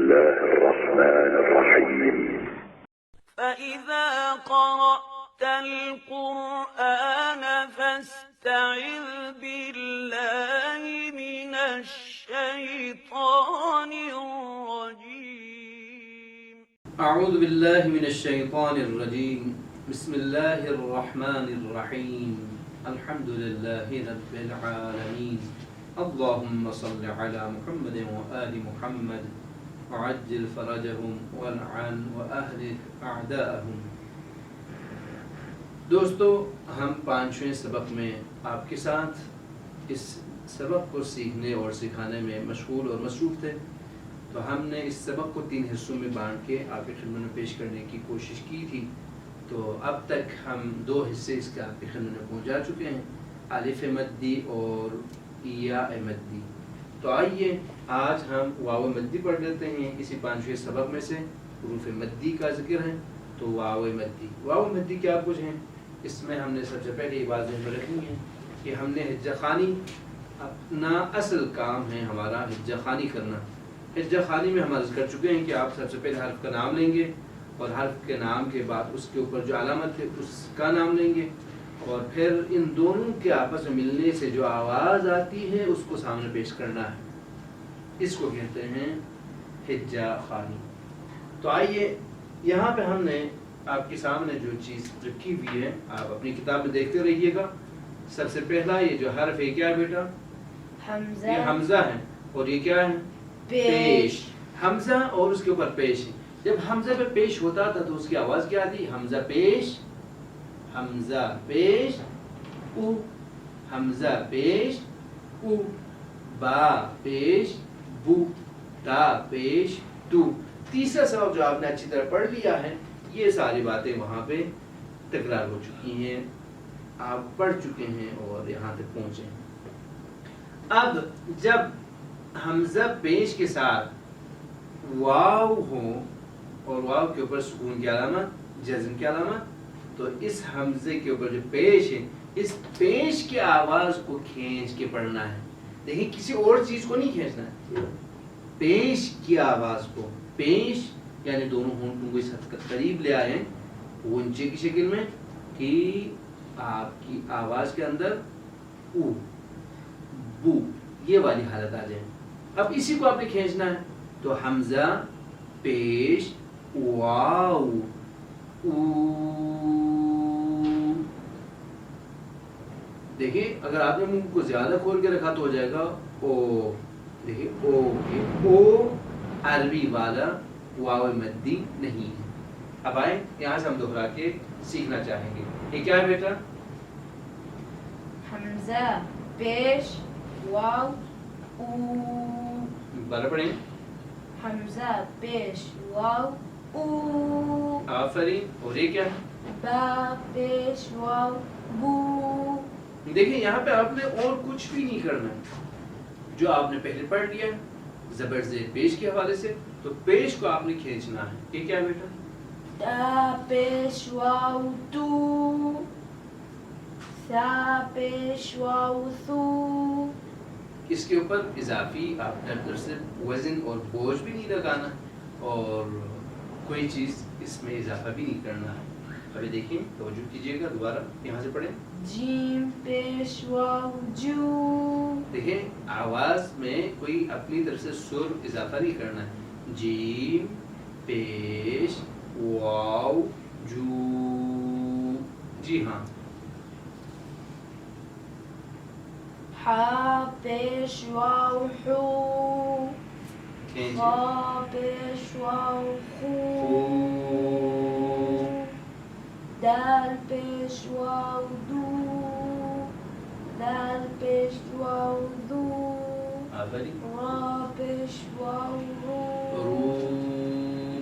الله الرحمن الرحيم فإذا قرأت القرآن فاستعذ بالله من الشيطان الرجيم. أعوذ بالله من الشيطان الرجيم. بسم الله الرحمن الرحيم. الحمد لله رب العالمين. اللهم صل على محمد وآل محمد وعجل فرجهم والعن وأهلك أعداءهم. دوستو، ہم پانچویں سبق میں آپ کے ساتھ اس سبق کو سیکھنے اور سکھانے میں مشغول اور مصروف تھے، تو ہم نے اس سبق کو 3 حصوں میں بانٹ کے آپ کی خدمت میں پیش کرنے کی کوشش کی تھی. تو اب تک ہم 2 حصے اس کے آپ کی خدمت میں پہنچا چکے ہیں، الف مدی اور یا مدی. تو آئیے آج ہم واو مدی پڑھ لیتے ہیں. اسی 5ویں سبق میں سے حروف مدی کا ذکر ہے. تو واو مدی کیا کچھ ہیں؟ اس میں ہم نے سب سے پہلے یہ بات ذہن میں رکھنی ہے کہ ہم نے ہجہ خوانی، اپنا اصل کام ہے ہمارا ہجہ خوانی کرنا. ہجہ خوانی میں ہم عرض کر چکے ہیں کہ آپ سب سے پہلے حرف کا نام لیں گے، اور حرف کے نام کے بعد اس کے اوپر جو علامت ہے اس کا نام لیں گے، اور پھر ان دونوں کے آپس میں ملنے سے جو آواز آتی ہے اس کو سامنے پیش کرنا ہے. اس کو کہتے ہیں ہجہ خوانی. تو آئیے یہاں پہ ہم نے آپ کے سامنے جو چیز رکھی ہوئی ہے آپ اپنی کتاب میں دیکھتے رہیے گا. سب سے پہلا یہ جو حرف ہے کیا ہے بیٹا؟ حمزہ. یہ حمزہ ہے، اور یہ کیا ہے؟ پیش. حمزہ اور اس کے اوپر پیش ہے. جب حمزہ پہ پیش ہوتا تھا تو اس کی آواز کیا تھی؟ حمزہ پیش او. حمزہ پیش او. با پیش بو. تا پیش تو. تیسرا سبق جو آپ نے اچھی طرح پڑھ لیا ہے، یہ ساری باتیں وہاں پہ تکرار ہو چکی ہیں، آپ پڑھ چکے ہیں اور یہاں تک پہنچے ہیں. اب جب حمزہ پیش کے ساتھ واو ہو اور واو کے اوپر سکون کی علامت، جزم کی علامت، تو اس حمزے کے اوپر جو پیش ہے، اس پیش کی آواز کو کھینچ کے پڑھنا ہے. دیکھیں کسی اور چیز کو نہیں کھینچنا ہے، پیش کی آواز کو. پیش یعنی دونوں ہونٹوں کو اس حد تک قریب لے آئیں اونچے کی شکل میں کہ آپ کی آواز کے اندر او بو یہ والی حالت آ جائے. اب اسی کو آپ نے کھینچنا ہے. تو حمزہ پیش واو او. دیکھیں اگر آپ نے منہ کو زیادہ کھول کے رکھا تو ہو جائے گا او. دیکھیں او عربی والا واو مدی نہیں ہے. اب آئیں یہاں سے ہم دوہرا کے سیکھنا چاہیں گے. یہ کیا ہے بیٹا؟ حمزہ پیش واو او. بارہ پڑھیں. حمزہ پیش واو او. آفرین. اور یہ کیا ہے؟ با پیش واو بو. دیکھیں یہاں پہ آپ نے اور کچھ بھی نہیں کرنا ہے، جو آپ نے پہلے پڑھ لیا ہے زبر زیر پیش کے حوالے سے. تو پیش کو آپ نے کھینچنا ہے. یہ کیا ہے بیٹا؟ دا پیش واو تو. سا پیش واو سو. اس کے اوپر اضافی آپ نے اندر سے وزن اور بوجھ بھی نہیں لگانا، اور کوئی چیز اس میں اضافہ بھی نہیں کرنا ہے. ابھی دیکھیں توجہ کیجئے گا، دوبارہ یہاں سے پڑھیں. جیم پیش واو جو. دیکھیں آواز میں کوئی اپنی طرف سے سر اضافہ نہیں کرنا ہے. جیم پیش واو جو. جی ہاں. حا پیش واو حو. خا پیش واو خو. دال پیش واو دو. دال پیش واو دو. را پیش واو رو.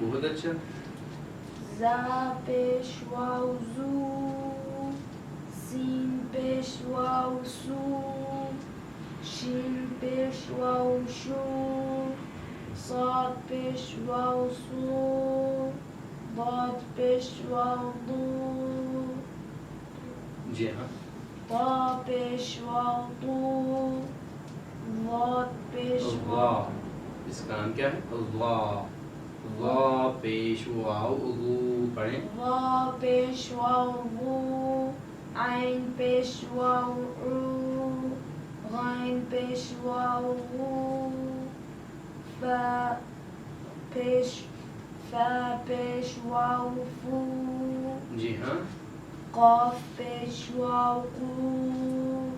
بہت اچھا. زا پیش واو زو. سین پیش واو سو. شین پیش واو شو. صاد پیش واو سو. ضاد پیش واو ضو. جی ہاں. طا پیش واو طو. ضاد پیش واو اس کا نام کیا ہے؟ ضا. ضا پیش واو ضو. پڑھیں. وا پیش واو وو، عین پیش واو عو، غین پیش واو غو، فا پیش واو فو، جی ہاں. قاف پیش واو قو،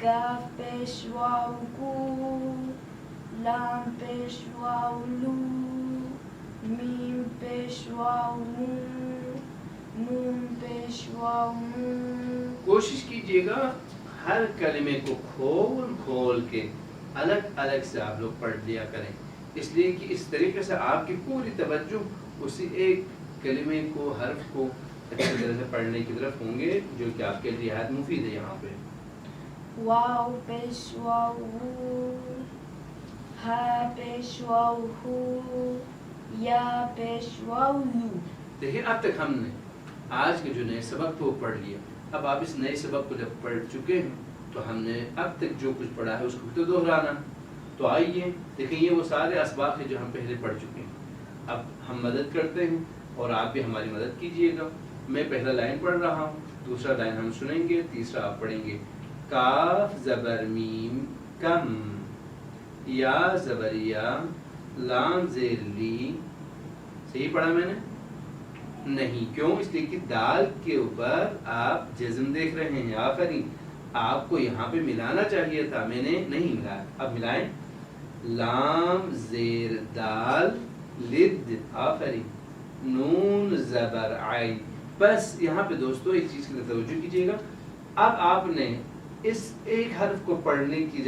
کاف پیش واو کو، لام پیش واو لو، میم پیش واو مو، نون پیش واو مو. کوشش کیجئے گا ہر کلمے کو کھول کھول کے الگ الگ سے آپ لوگ پڑھ لیا کریں، اس لیے کہ اس طریقے سے آپ کی پوری توجہ اسی ایک کلمے کو، حرف کو اچھی طرح سے پڑھنے کی طرف ہوں گے، جو کہ آپ کے لیے نہایت مفید ہے. یہاں پہ واو پیش واو وو، ہا پیش واو ہو، یا پیش واو یو. دیکھیں اب تک ہم نے آج کے جو نئے سبق کو پڑھ لیا. اب آپ اس نئے سبق کو جب پڑھ چکے ہیں تو ہم نے اب تک جو کچھ پڑھا ہے اس کو تو دہرانا. تو آئیے دیکھیں یہ وہ سارے اسباق ہیں جو ہم پہلے پڑھ چکے ہیں. اب ہم مدد کرتے ہیں اور آپ بھی ہماری مدد کیجئے گا. میں پہلا لائن پڑھ رہا ہوں، دوسرا لائن ہم سنیں گے، تیسرا آپ پڑھیں گے. کاف زبر میم کم، یا زبر یا، لام زیر لی. صحیح پڑھا میں نے؟ نہیں. کیوں؟ اس لیے کہ دال کے اوپر آپ جزم دیکھ رہے ہیں. آفرین. آپ کو یہاں پہ ملانا چاہیے تھا، میں نے نہیں ملایا. اب ملائیں. لام زیر دال لد. آفرین. نون زبر عین. بس یہاں پہ دوستو ایک چیز کی طرف توجہ کیجیے گا. اب آپ نے اس ایک حرف کو پڑھنے کی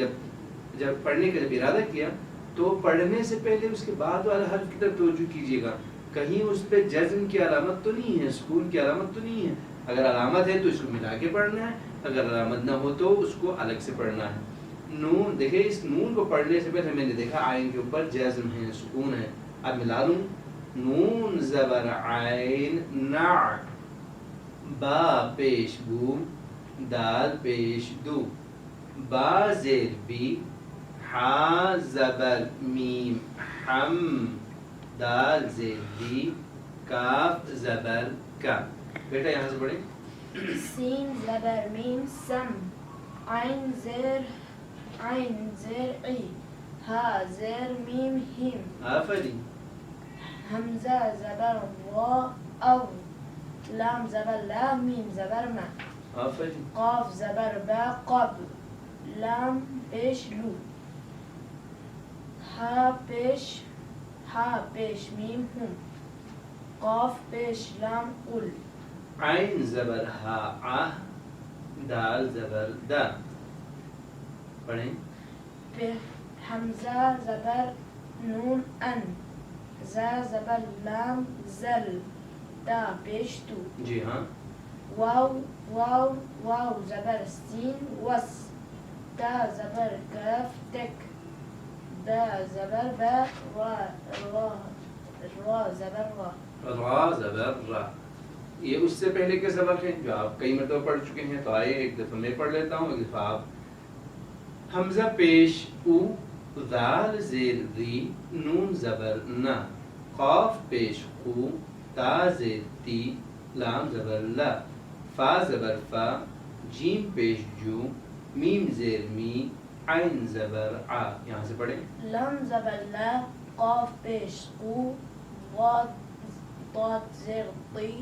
جب پڑھنے کا جب ارادہ کیا تو پڑھنے سے پہلے اس کے بعد والا حرف کی طرف توجہ کیجیے گا. کہیں اس پہ جزم کی علامت تو نہیں ہے، سکون کی علامت تو نہیں ہے. اگر علامت ہے تو اس کو ملا کے پڑھنا ہے، اگر علامت نہ ہو تو اس کو الگ سے پڑھنا ہے. نون دیکھیں، اس نون کو پڑھنے سے پہلے میں نے دیکھا عین کے اوپر جزم ہے، سکون ہے. اب ملا لوں. نون زبر عین نع، با پیش بو، دال پیش دو، با زیر بی، حا زبر میم حم، دال زیر دی، کاف زبر کا. بیٹا یہاں سے پڑھیں. سین زبر میم سم، عین زیر ای، ہا زیر میم ہم، آفرین. حمزہ زبر وا او، لام زبر لا، میم زبر ما، آفرین. قاف زبر با قب، لام پیش لو، ہا پیش میم ہم، قاف پیش لام قل، عین زبر ہا آہ، دال زبر دا. پڑھیں. حمزہ زبر نون ان، زا زبر لام زل، تا پیش تو، جی ہاں. واو زبر سین وس، تا زبر کاف تک، با زبر با، را زبر را. را زبر را. یہ اس سے پہلے کے سبق ہیں جو آپ کئی مرتبہ پڑھ چکے ہیں. تو آئیے ایک دفعہ میں پڑھ لیتا ہوں، ایک دفعہ آپ. حمزہ پیش او، دال زیر دی، نون زبر نا، قاف پیش خو، تا زیر تی، لام زبر لا، فا زبر فا، جیم پیش جو، میم زیر می، عین زبر آ. یہاں سے پڑھیں. لام زبر لا، قاف پیش قو، ضاد زیر طی،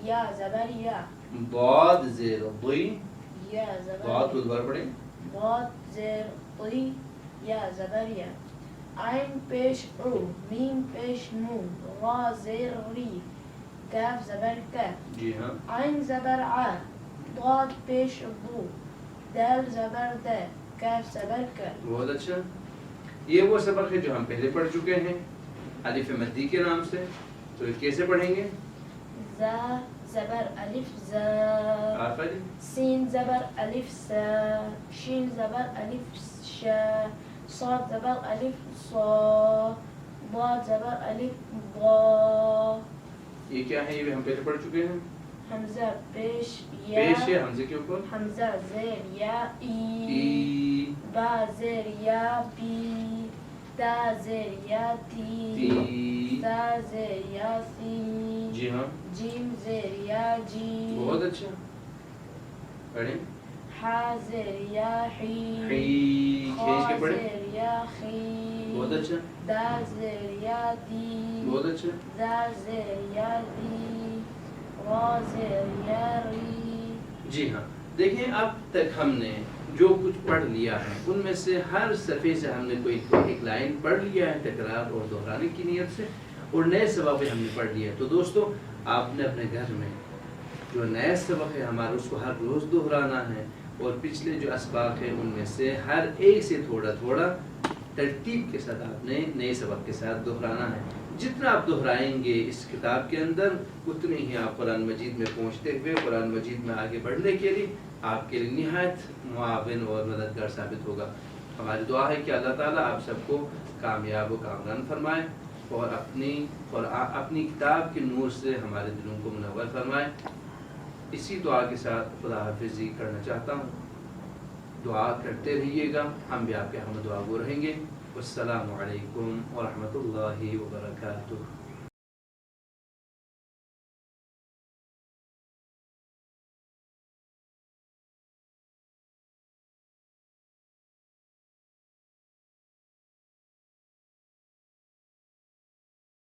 یا زبر یا، ضاد زیر ضی، یا زبر ضاد کو دوبارہ پڑھیں. ضاد زیر طی، یا زبر یا. عین پیش او، میم پیش نو، را زیر ری، کاف زبر کا، جی ہاں. عین زبر ع، ضاد پیش ضو، دال زبر دا، کاف زبر کا. بہت اچھا. یہ وہ سبق ہے جو ہم پہلے پڑھ چکے ہیں الف مدی کے نام سے. تو کیسے پڑھیں گے؟ زا زبر الف زا، آفرین. سین زبر الف سا، شین زبر الف شا، صاد زبر الف صا، ضاد زبر الف ضا. یہ کیا ہے؟ یہ ہم پہلے پڑھ چکے ہیں. حمزہ پیش یا، پیش ہے حمزے کے اوپر. حمزہ زیر یا ای، ای، با زیر یا بی، تا زیر یا تی تی، تا زیر یا سی جی ہاں جیم زیر یا جی بہت اچھا. پڑھیں. حا زیر یا حی حی، خا کھینچ کے پڑھیں. زیر یا خی بہت اچھا دال زیر یا دی بہت اچھا. زال زیر یا دی را زیر یا ری. جی ہاں، دیکھیں اب تک ہم نے جو کچھ پڑھ لیا ہے ان میں سے ہر صفحے سے ہم نے کوئی ایک لائن پڑھ لیا ہے تکرار اور دہرانے کی نیت سے، اور نئے سبق بھی ہم نے پڑھ لیا ہے. تو دوستو آپ نے اپنے گھر میں جو نیا سبق ہے ہمارا اس کو ہر روز دہرانا ہے، اور پچھلے جو اسباق ہیں ان میں سے ہر ایک سے تھوڑا تھوڑا ترتیب کے ساتھ آپ نے نئے سبق کے ساتھ دہرانا ہے. جتنا آپ دہرائیں گے اس کتاب کے اندر اتنے ہی آپ قرآن مجید میں پہنچتے ہوئے قرآن مجید میں آگے بڑھنے کے لیے آپ کے لیے نہایت معاون اور مددگار ثابت ہوگا. ہماری دعا ہے کہ اللہ تعالیٰ آپ سب کو کامیاب و کامران فرمائے، اور اپنی کتاب کے نور سے ہمارے دلوں کو منور فرمائے. اسی دعا کے ساتھ خدا حافظی کرنا چاہتا ہوں. دعا کرتے رہیے گا، ہم بھی آپ کے ہم دعا گو رہیں گے. والسلام علیکم ورحمۃ اللہ وبرکاتہ.